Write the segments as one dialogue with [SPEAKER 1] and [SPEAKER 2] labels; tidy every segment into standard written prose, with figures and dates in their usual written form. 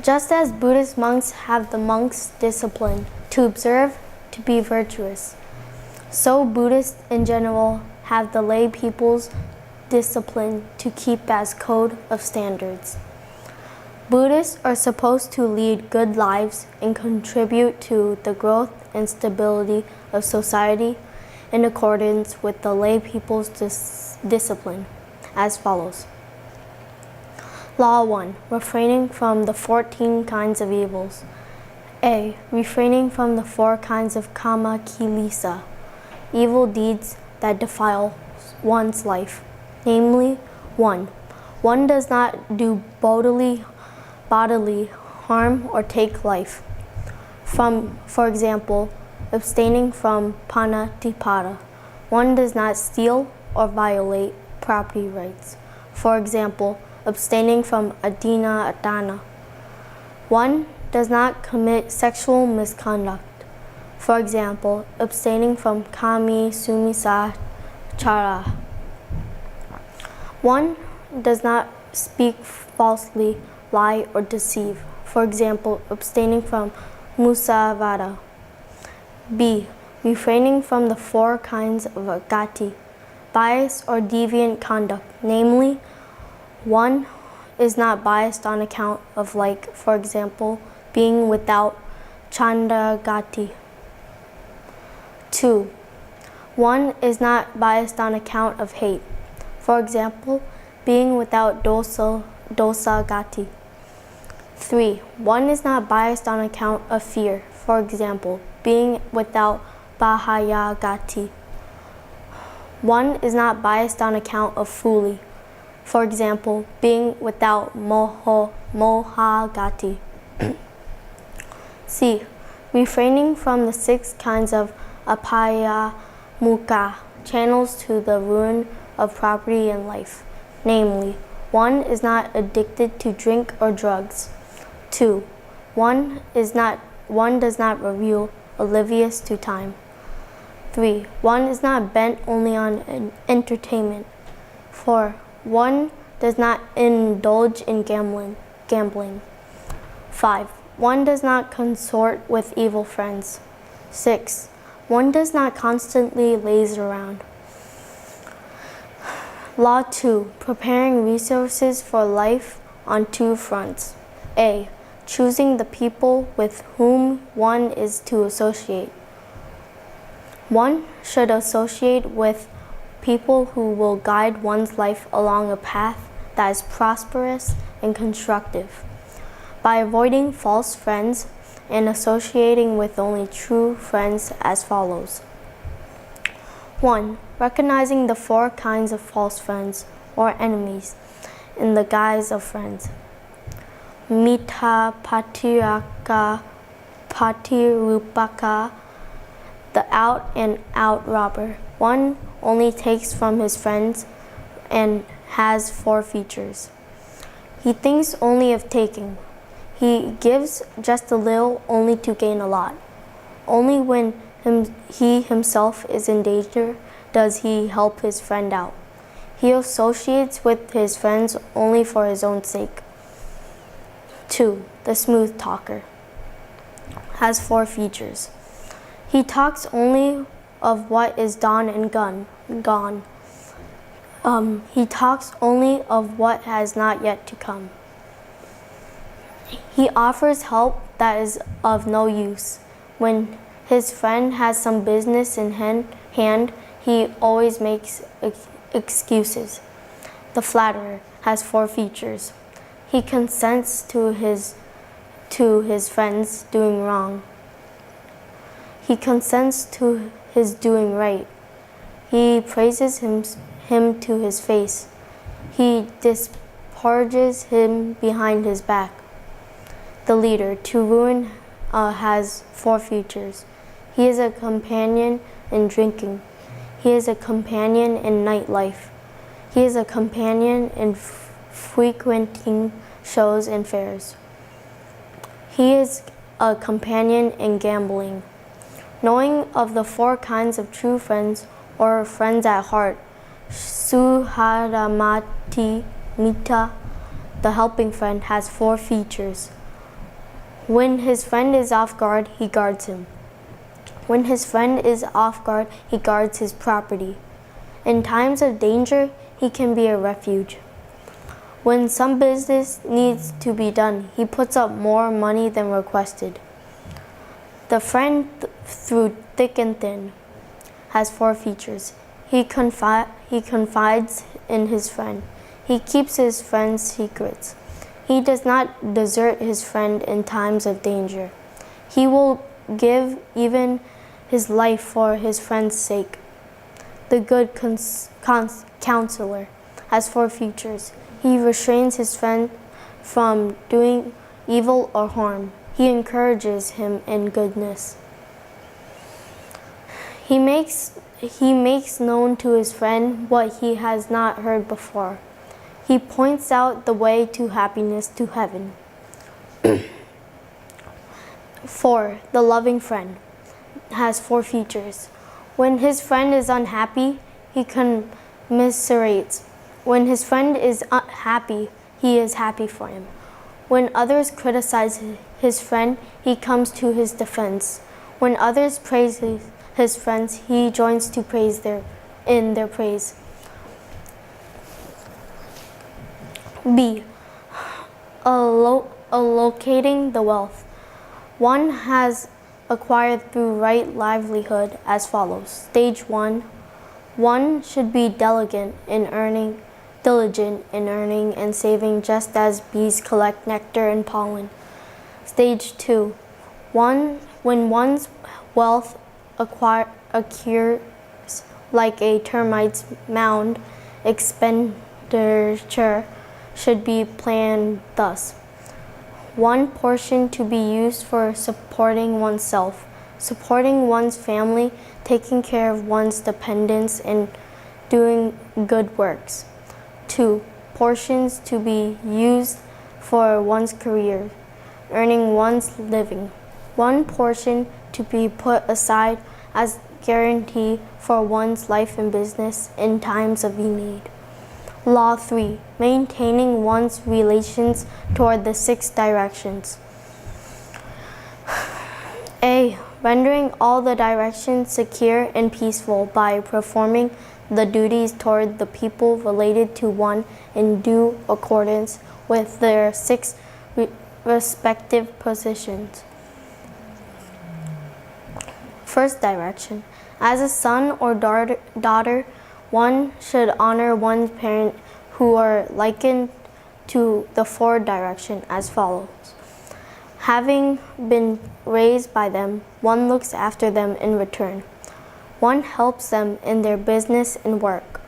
[SPEAKER 1] Just as Buddhist monks have the monk's discipline to observe, to be virtuous, so Buddhists in general have the lay people's discipline to keep as code of standards. Buddhists are supposed to lead good lives and contribute to the growth and stability of society in accordance with the lay people's discipline, as follows. Law 1. Refraining from the 14 kinds of evils. A. Refraining from the 4 kinds of kama kilesa, evil deeds that defile one's life. Namely, 1. One does not do bodily harm or take life. For example, abstaining from panatipata. One does not steal or violate property rights. For example, abstaining from adina. One does not commit sexual misconduct. For example, abstaining from kami sumisa chara. One does not speak falsely, lie, or deceive. For example, abstaining from musavada. B. Refraining from the 4 kinds of agati, bias or deviant conduct. Namely, 1 is not biased on account of for example, being without chandagati. 2. 1 is not biased on account of hate. For example, being without dosa gati. 3. 1 is not biased on account of fear. For example, being without bahaya gati. 1 is not biased on account of fuli. For example, being without moha gati. C. Refraining from the 6 kinds of apaya mukha, channels to the ruin of property and life. Namely, 1 is not addicted to drink or drugs. 2. 1 does not reveal oblivious to time. 3. 1 is not bent only on entertainment. 4. 1 does not indulge in gambling. 5. 1 does not consort with evil friends. 6. 1 does not constantly laze around. Law 2. Preparing resources for life on 2 fronts. A. Choosing the people with whom 1 is to associate. 1 should associate with people who will guide one's life along a path that is prosperous and constructive, by avoiding false friends and associating with only true friends, as follows. 1. Recognizing the 4 kinds of false friends or enemies in the guise of friends. Mita patiraka patirupaka, the out and out robber. 1 only takes from his friends and has 4 features. He thinks only of taking. He gives just a little only to gain a lot. Only when he himself is in danger does he help his friend out. He associates with his friends only for his own sake. 2. The smooth talker has 4 features. He talks only of what is done and gone. He talks only of what has not yet to come. He offers help that is of no use. When his friend has some business in hand, he always makes excuses. The flatterer has 4 features. He consents to his friends doing wrong. He consents to his doing right. He praises him to his face. He disparages him behind his back. The leader, to ruin, has 4 features. He is a companion in drinking. He is a companion in nightlife. He is a companion in frequenting shows and fairs. He is a companion in gambling. Knowing of the 4 kinds of true friends or friends at heart, Suharamati Mita, the helping friend, has 4 features. When his friend is off guard, he guards him. When his friend is off guard, he guards his property. In times of danger, he can be a refuge. When some business needs to be done, he puts up more money than requested. The friend through thick and thin has 4 features. He confides in his friend. He keeps his friend's secrets. He does not desert his friend in times of danger. He will give even his life for his friend's sake. The good counselor has 4 features. He restrains his friend from doing evil or harm. He encourages him in goodness. He makes known to his friend what he has not heard before. He points out the way to happiness, to heaven. 4. The loving friend has 4 features. When his friend is unhappy, he commiserates. When his friend is happy, he is happy for him. When others criticize his friend, he comes to his defense. When others praise his friends, he joins to praise in their praise. B. Allocating the wealth. One has acquired through right livelihood as follows. Stage 1. One should be diligent in earning and saving, just as bees collect nectar and pollen. Stage 2. When one's wealth accrues like a termite's mound, expenditure should be planned thus. 1 portion to be used for supporting oneself, supporting one's family, taking care of one's dependents, and doing good works. 2 portions to be used for one's career, earning one's living. 1 portion to be put aside as guarantee for one's life and business in times of need. Law 3. Maintaining one's relations toward the 6 directions. A. Rendering all the directions secure and peaceful by performing the duties toward the people related to one in due accordance with their 6 respective positions. First direction. As a son or daughter, one should honor one's parents who are likened to the 4 direction as follows. Having been raised by them, one looks after them in return. One helps them in their business and work.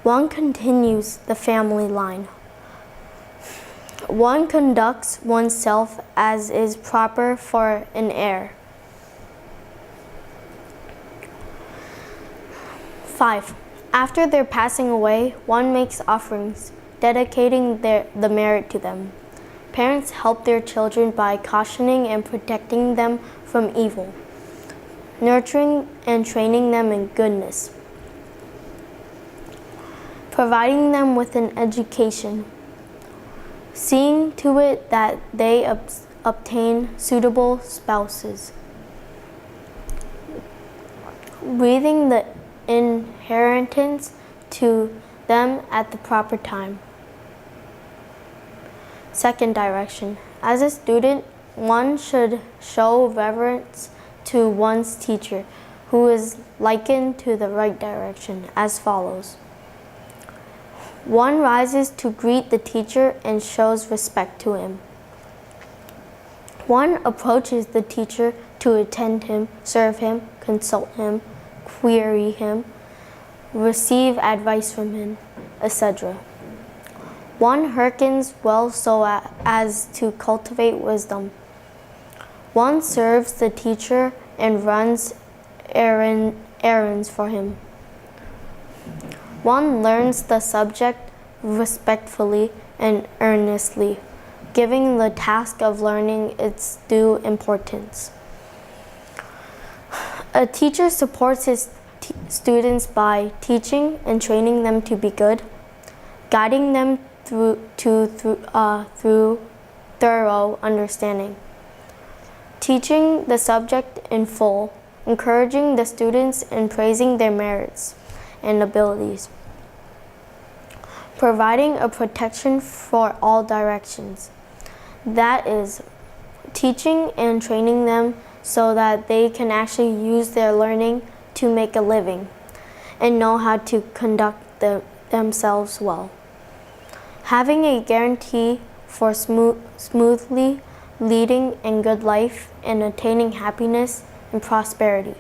[SPEAKER 1] One continues the family line. One conducts oneself as is proper for an heir. 5. After their passing away, one makes offerings, dedicating the merit to them. Parents help their children by cautioning and protecting them from evil, nurturing and training them in goodness, providing them with an education, seeing to it that they obtain suitable spouses, breathing the inheritance to them at the proper time. Second direction. As a student, one should show reverence to one's teacher, who is likened to the right direction, as follows. One rises to greet the teacher and shows respect to him. One approaches the teacher to attend him, serve him, consult him, query him, receive advice from him, etc. One hearkens well so as to cultivate wisdom. One serves the teacher and runs errands for him. One learns the subject respectfully and earnestly, giving the task of learning its due importance. A teacher supports his students by teaching and training them to be good, guiding them through thorough understanding, teaching the subject in full, encouraging the students and praising their merits and abilities, providing a protection for all directions. That is, teaching and training them so that they can actually use their learning to make a living and know how to conduct themselves well. Having a guarantee for smoothly leading a good life and attaining happiness and prosperity.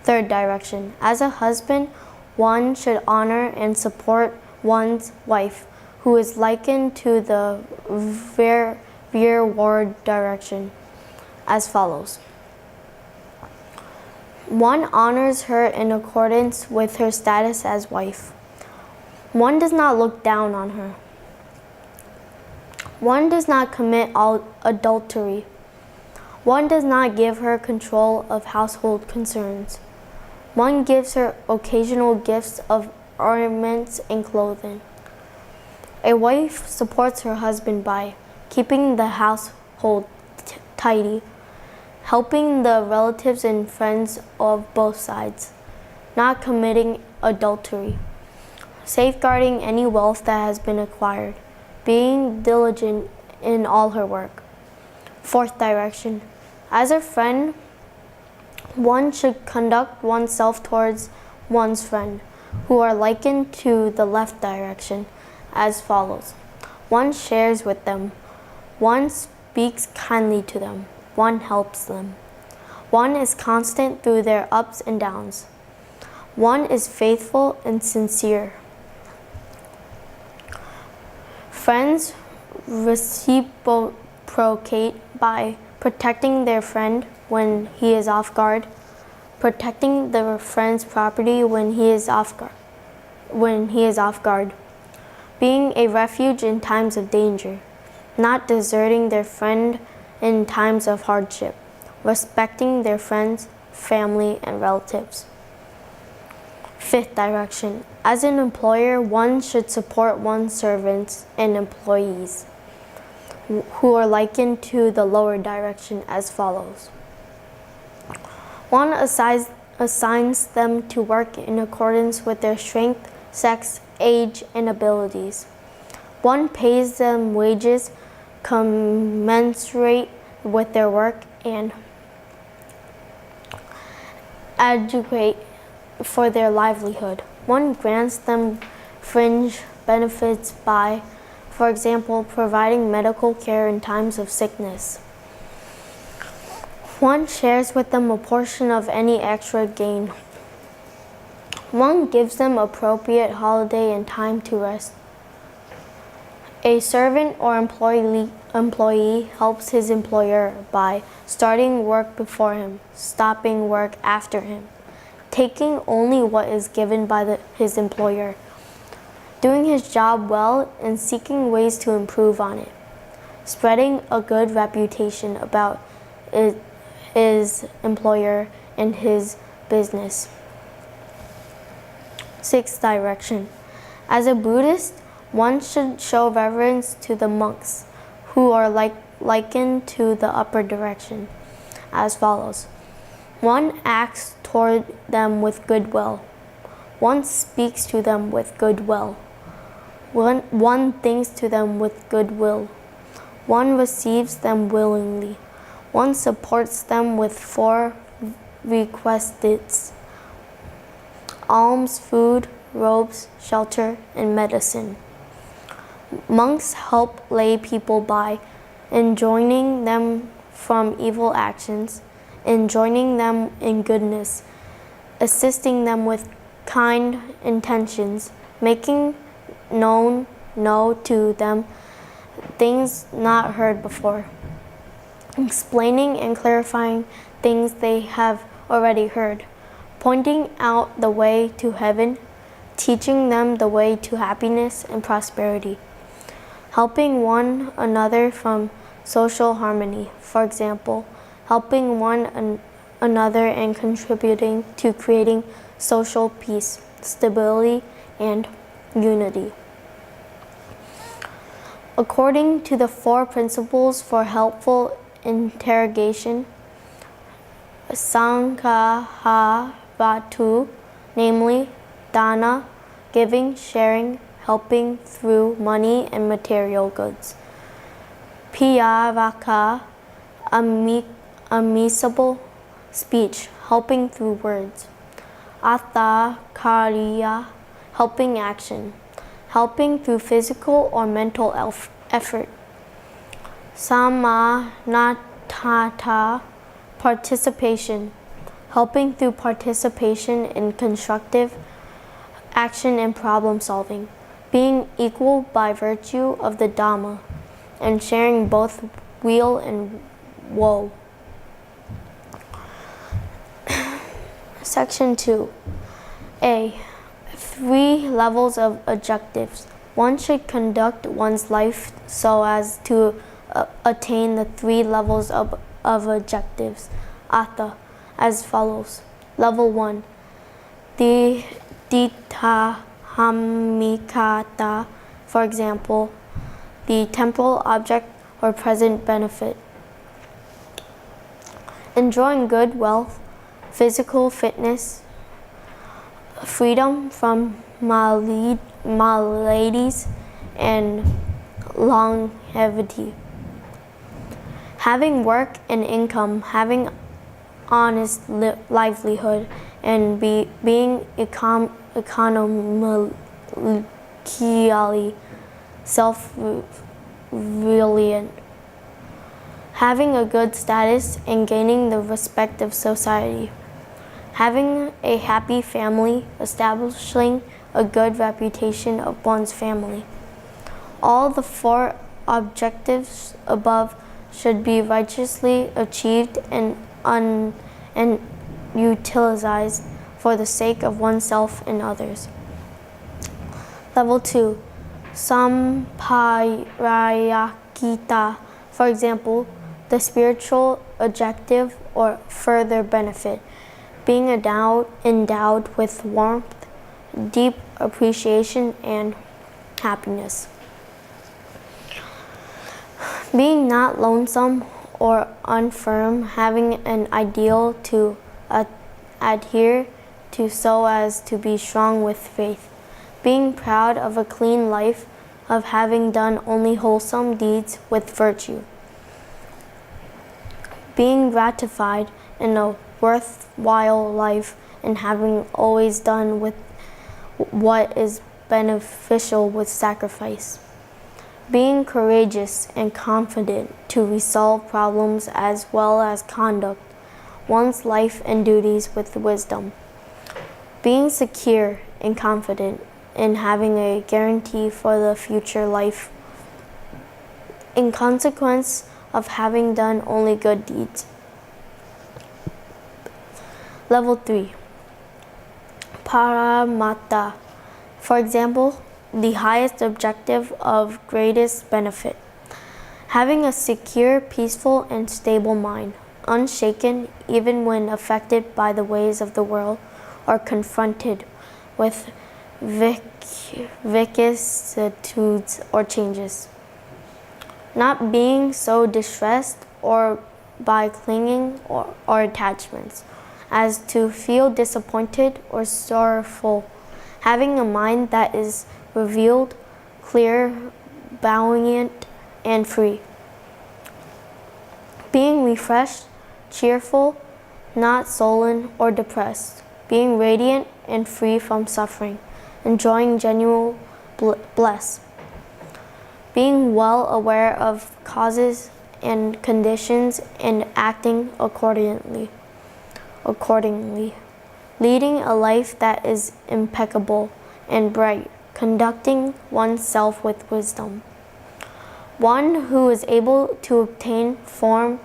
[SPEAKER 1] Third direction. As a husband, one should honor and support one's wife, who is likened to the rearward direction, as follows. One honors her in accordance with her status as wife. One does not look down on her. One does not commit adultery. One does not give her control of household concerns. One gives her occasional gifts of ornaments and clothing. A wife supports her husband by keeping the household tidy, helping the relatives and friends of both sides, not committing adultery, safeguarding any wealth that has been acquired, being diligent in all her work. Fourth direction. As a friend, one should conduct oneself towards one's friend, who are likened to the left direction, as follows. One shares with them. One speaks kindly to them. One helps them. One is constant through their ups and downs. One is faithful and sincere. Friends reciprocate by protecting their friend when he is off guard, protecting their friend's property when he is off guard, being a refuge in times of danger, not deserting their friend in times of hardship, respecting their friends, family, and relatives. Fifth direction. As an employer, one should support one's servants and employees, who are likened to the lower direction, as follows. One assigns them to work in accordance with their strength, sex, age, and abilities. One pays them wages commensurate with their work and educate for their livelihood. One grants them fringe benefits by, for example, providing medical care in times of sickness. One shares with them a portion of any extra gain. One gives them appropriate holiday and time to rest. A servant or employee helps his employer by starting work before him, stopping work after him, taking only what is given by his employer, doing his job well and seeking ways to improve on it, spreading a good reputation about his employer and his business. Sixth direction. As a Buddhist, one should show reverence to the monks, who are likened to the upper direction, as follows. One acts toward them with goodwill. One speaks to them with goodwill. One thinks to them with goodwill. One receives them willingly. One supports them with 4 requisites: alms, food, robes, shelter, and medicine. Monks help lay people by enjoining them from evil actions, enjoining them in goodness, assisting them with kind intentions, making known to them things not heard before, explaining and clarifying things they have already heard, pointing out the way to heaven, teaching them the way to happiness and prosperity, helping one another from social harmony, for example, helping one another and contributing to creating social peace, stability, and unity. According to the 4 principles for helpful interrogation, Sankhahavatu, namely dana, giving, sharing, helping through money and material goods. Piyavaka, amicable speech, helping through words. Atha-kariya, helping action, helping through physical or mental effort. Samanatata, participation, helping through participation in constructive action and problem solving, being equal by virtue of the Dhamma, and sharing both weal and woe. Section 2. A. 3 levels of objectives. One should conduct one's life so as to attain the 3 levels of objectives. Atha, as follows. Level 1. Dita hamikata, for example, the temporal object or present benefit. Enjoying good wealth, physical fitness, freedom from maladies, and longevity. Having work and income, having honest livelihood, and being economically self-reliant. Having a good status and gaining the respect of society. Having a happy family, establishing a good reputation of one's family. All the 4 objectives above should be righteously achieved and utilized for the sake of oneself and others. Level 2. Samparayakita, for example, the spiritual objective or further benefit, being endowed with warmth, deep appreciation, and happiness. Being not lonesome or unfirm, having an ideal to adhere to so as to be strong with faith. Being proud of a clean life, of having done only wholesome deeds with virtue. Being gratified in a worthwhile life and having always done with what is beneficial with sacrifice. Being courageous and confident to resolve problems as well as conduct one's life and duties with wisdom. Being secure and confident in having a guarantee for the future life in consequence of having done only good deeds. Level 3. Paramatta, for example, the highest objective of greatest benefit. Having a secure, peaceful, and stable mind, unshaken even when affected by the ways of the world or confronted with vicissitudes or changes. Not being so distressed or by clinging or attachments as to feel disappointed or sorrowful. Having a mind that is revealed, clear, buoyant, and free. Being refreshed, cheerful, not sullen or depressed. Being radiant and free from suffering. Enjoying genuine bliss. Being well aware of causes and conditions and acting accordingly. Leading a life that is impeccable and bright, conducting oneself with wisdom. One who is able to obtain form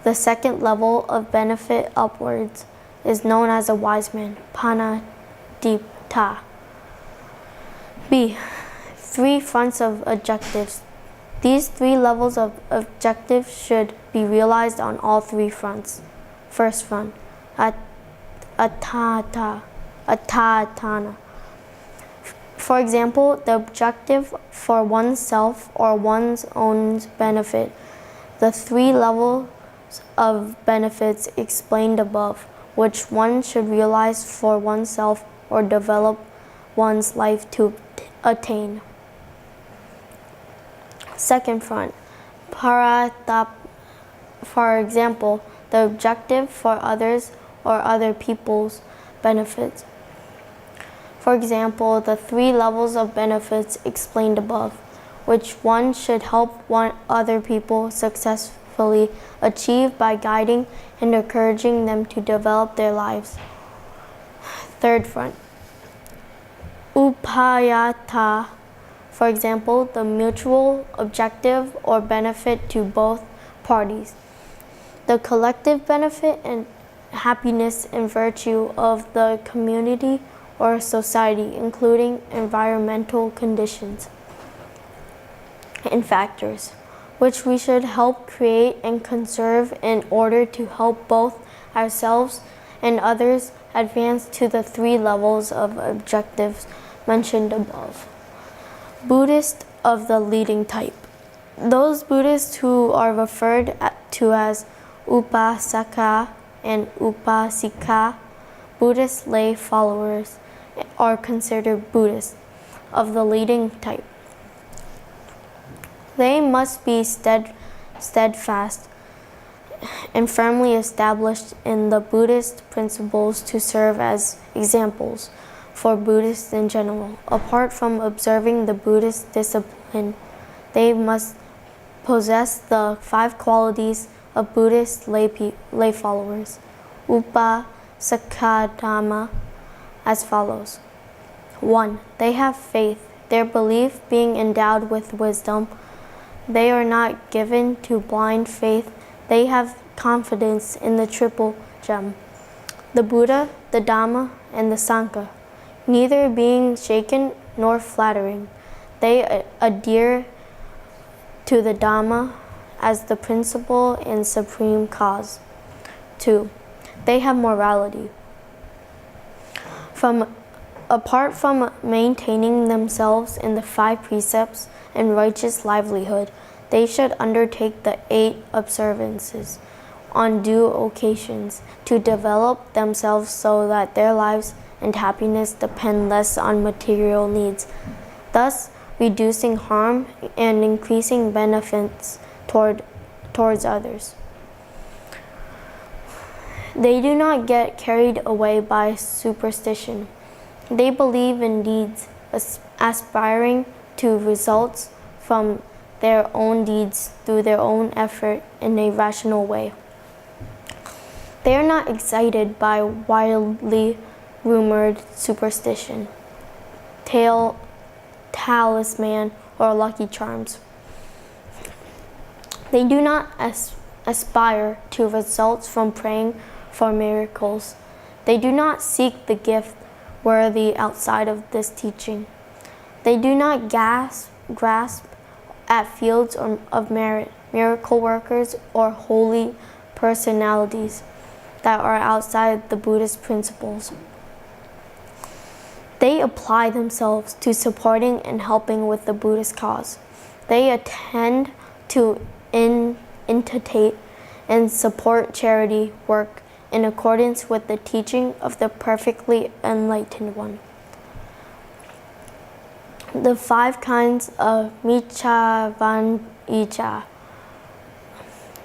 [SPEAKER 1] the second level of benefit upwards is known as a wise man, Panadipta. B. 3 fronts of objectives. These 3 levels of objectives should be realized on all 3 fronts. First front, Attatana. For example, the objective for oneself or one's own benefit. The 3 level of benefits explained above, which one should realize for oneself or develop one's life to attain. Second front, paratap. For example, the objective for others or other people's benefits. For example, the 3 levels of benefits explained above, which one should help other people successfully achieve by guiding and encouraging them to develop their lives. Third front, upayata. For example, the mutual objective or benefit to both parties. The collective benefit and happiness and virtue of the community or society, including environmental conditions and factors, which we should help create and conserve in order to help both ourselves and others advance to the 3 levels of objectives mentioned above. Buddhist of the leading type. Those Buddhists who are referred to as upasaka and upasika, Buddhist lay followers, are considered Buddhists of the leading type. They must be steadfast and firmly established in the Buddhist principles to serve as examples for Buddhists in general. Apart from observing the Buddhist discipline, they must possess the 5 qualities of Buddhist lay followers, upasakadhamma, as follows. 1. They have faith, their belief being endowed with wisdom. They are not given to blind faith. They have confidence in the triple gem, the Buddha, the Dhamma, and the Sangha, neither being shaken nor flattering. They adhere to the Dhamma as the principal and supreme cause. 2. They have morality. Apart from maintaining themselves in the 5 precepts and righteous livelihood, they should undertake the 8 observances on due occasions to develop themselves so that their lives and happiness depend less on material needs, thus reducing harm and increasing benefits towards others. They do not get carried away by superstition. They believe in deeds, aspiring to results from their own deeds through their own effort in a rational way. They are not excited by wildly rumored superstition, talisman, or lucky charms. They do not aspire to results from praying for miracles. They do not seek the gift worthy outside of this teaching. They do not grasp at fields of merit, miracle workers, or holy personalities that are outside the Buddhist principles. They apply themselves to supporting and helping with the Buddhist cause. They attend to imitate and support charity work in accordance with the teaching of the perfectly enlightened one. The 5 kinds of micchavanicha,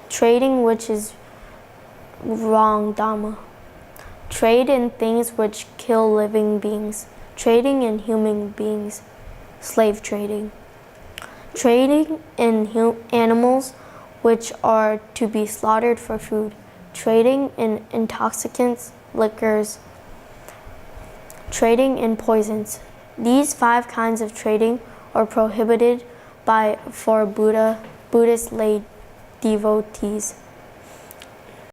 [SPEAKER 1] trading which is wrong Dhamma, trade in things which kill living beings, trading in human beings, slave trading, trading in animals which are to be slaughtered for food, trading in intoxicants, liquors, trading in poisons. These 5 kinds of trading are prohibited for Buddhist lay devotees.